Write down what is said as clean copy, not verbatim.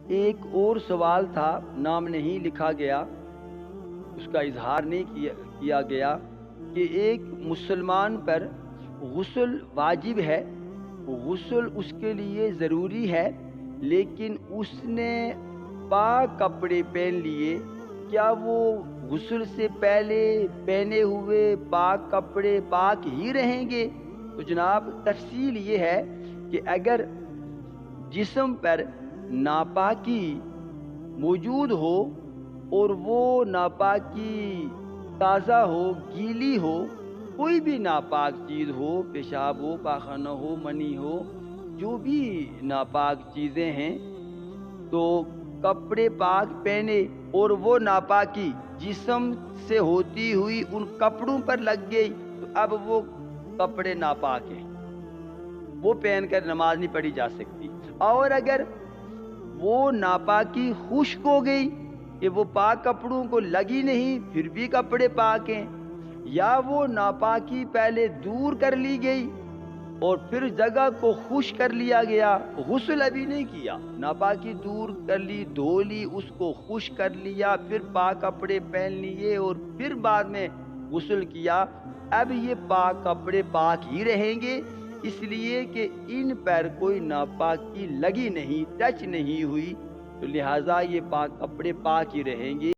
ایک اور سوال تھا، نام نہیں لکھا گیا، اس کا اظہار نہیں کیا گیا کہ ایک مسلمان پر غسل واجب ہے، غسل اس کے لیے ضروری ہے، لیکن اس نے پاک کپڑے پہن لیے، کیا وہ غسل سے پہلے پہنے ہوئے پاک کپڑے پاک ہی رہیں گے؟ تو جناب تفصیل یہ ہے کہ اگر جسم پر ناپاکی موجود ہو اور وہ ناپاکی تازہ ہو، گیلی ہو، کوئی بھی ناپاک چیز ہو، پیشاب ہو، پاخانہ ہو، منی ہو، جو بھی ناپاک چیزیں ہیں، تو کپڑے پاک پہنے اور وہ ناپاکی جسم سے ہوتی ہوئی ان کپڑوں پر لگ گئی، تو اب وہ کپڑے ناپاک ہیں، وہ پہن کر نماز نہیں پڑھی جا سکتی۔ اور اگر وہ ناپاکی خشک ہو گئی کہ وہ پاک کپڑوں کو لگی نہیں پھر بھی کپڑے پاک ہیں، یا وہ ناپاکی پہلے دور کر لی گئی اور پھر جگہ کو خشک کر لیا گیا، غسل ابھی نہیں کیا، ناپاکی دور کر لی، دھو لی، اس کو خشک کر لیا، پھر پاک کپڑے پہن لیے اور پھر بعد میں غسل کیا، اب یہ پاک کپڑے پاک ہی رہیں گے، اس لیے کہ ان پر کوئی ناپاکی لگی نہیں، ٹچ نہیں ہوئی، تو لہٰذا یہ پاک کپڑے پاک ہی رہیں گے۔